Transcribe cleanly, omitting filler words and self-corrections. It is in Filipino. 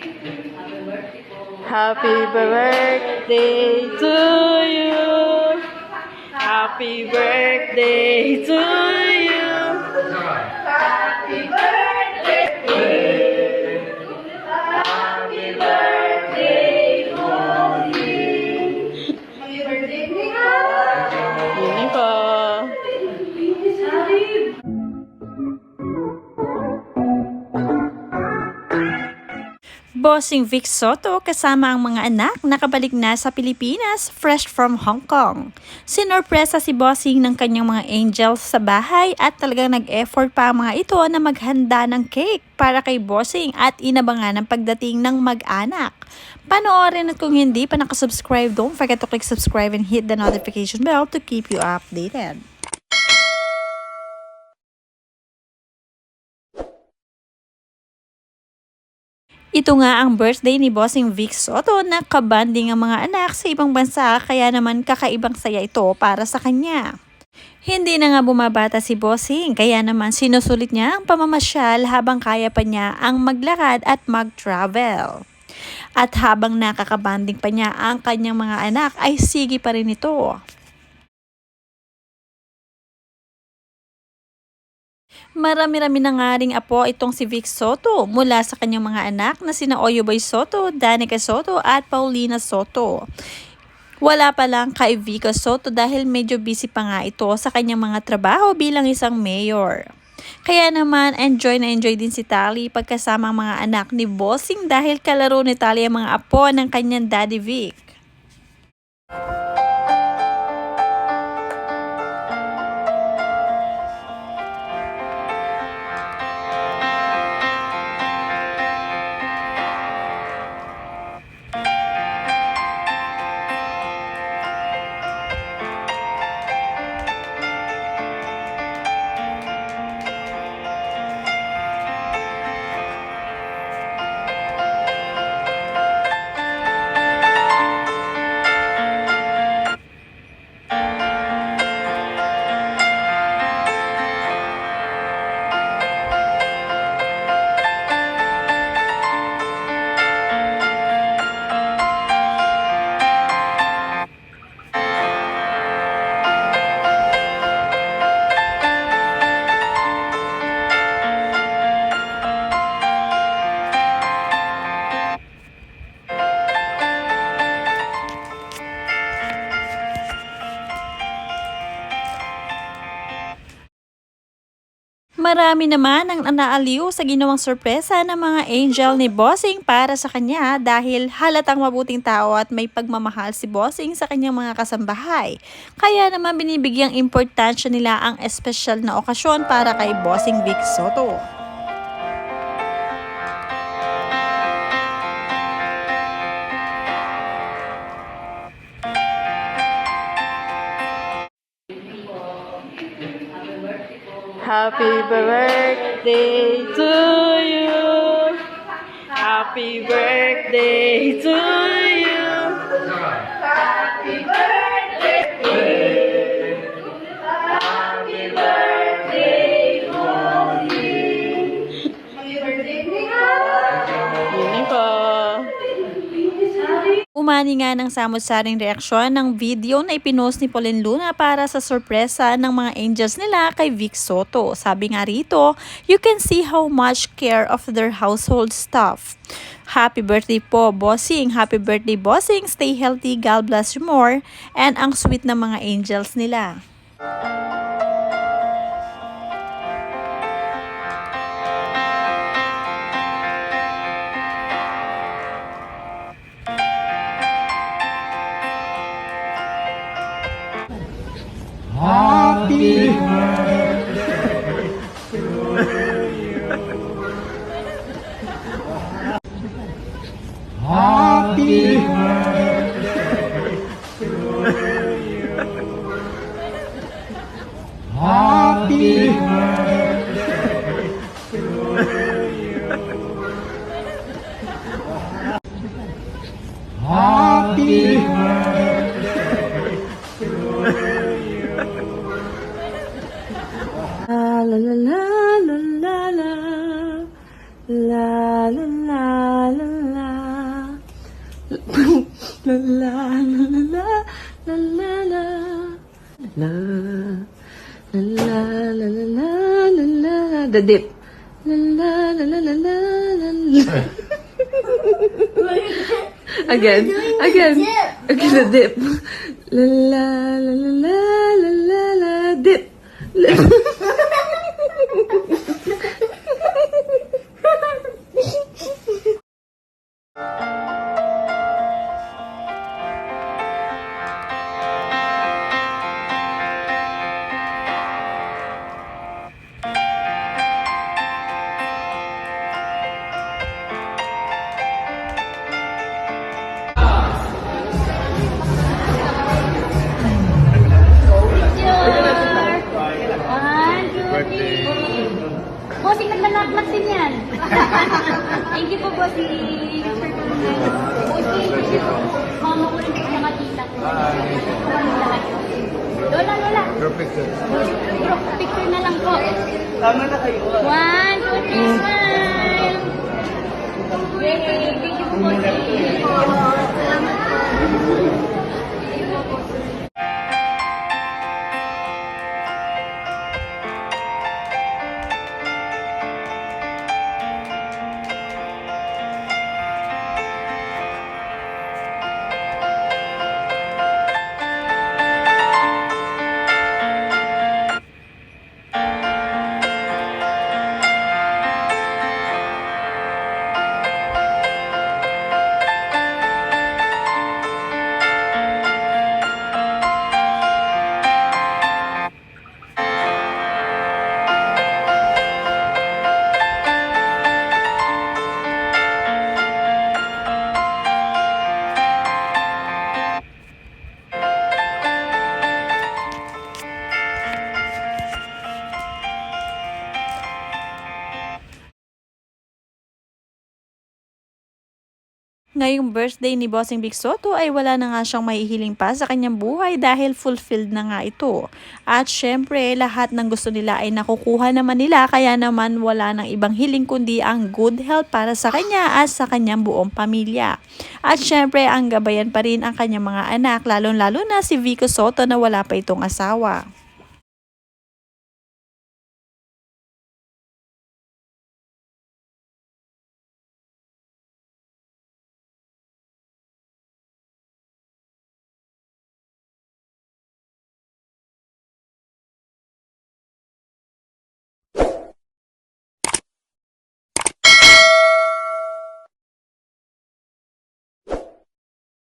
Happy birthday to you. Happy birthday to you. Happy birthday. Happy birthday to you. Happy birthday po. Yun po. Bossing Vic Soto kasama ang mga anak nakabalik na sa Pilipinas fresh from Hong Kong. Sinorpresa si Bossing ng kanyang mga angels sa bahay at talagang nag-effort pa ang mga ito na maghanda ng cake para kay Bossing at inabangan ang pagdating ng mag-anak. Panoorin at kung hindi pa nakasubscribe, don't forget to click subscribe and hit the notification bell to keep you updated. Ito nga ang birthday ni Bossing Vic Soto na kabanding ang mga anak sa ibang bansa kaya naman kakaibang saya ito para sa kanya. Hindi na nga bumabata si Bossing kaya naman sinusulit niya ang pamamasyal habang kaya pa niya ang maglakad at mag-travel. At habang nakakabanding pa niya ang kanyang mga anak ay sige pa rin ito. Marami-rami na nga ring apo itong si Vic Soto mula sa kanyang mga anak na sina Oyoboy Soto, Danica Soto at Paulina Soto. Wala pa lang kay Vico Soto dahil medyo busy pa nga ito sa kanyang mga trabaho bilang isang mayor. Kaya naman enjoy na enjoy din si Tali pagkasama ang mga anak ni Bossing dahil kalaro ni Tali ang mga apo ng kanyang Daddy Vic. Marami naman ang naaliw sa ginawang sorpresa ng mga angel ni Bossing para sa kanya dahil halatang mabuting tao at may pagmamahal si Bossing sa kanyang mga kasambahay. Kaya naman binibigyang importansya nila ang espesyal na okasyon para kay Bossing Vic Soto. Happy birthday to you. Happy birthday to you. Happy birthday. Happy birthday to you. Happy birthday po. Yun po. Umani nga ng samot-saring reaksyon ng video na ipinost ni Pauline Luna para sa sorpresa ng mga angels nila kay Vic Soto. Sabi nga rito, you can see how much care of their household stuff. Happy birthday po, Bossing. Happy birthday, Bossing. Stay healthy, God bless you more. And ang sweet ng mga angels nila. Happy birthday to you. Happy birthday to you. Happy birthday to you. Happy birthday to you. La la la la la la la la la la la. La la la la la la la la la la la la la la the dip la la la la la la la again the dip la la la la la la la dip Bossing, naglalaklat din yan. Thank you po, Bossing. Bossing, mama ko rin mga tita ko. Lola. Group picture na lang po. Tama na kayo. 1, 2, 3, smile. Yay, thank you po, Bossing. Ngayong birthday ni Bossing Vic Soto ay wala na nga siyang mahihiling pa sa kanyang buhay dahil fulfilled na nga ito. At syempre, lahat ng gusto nila ay nakukuha naman nila, kaya naman wala nang ibang hiling kundi ang good health para sa kanya at sa kanyang buong pamilya. At syempre, ang gabayan pa rin ang kanyang mga anak, lalong-lalo na si Vico Soto na wala pa itong asawa.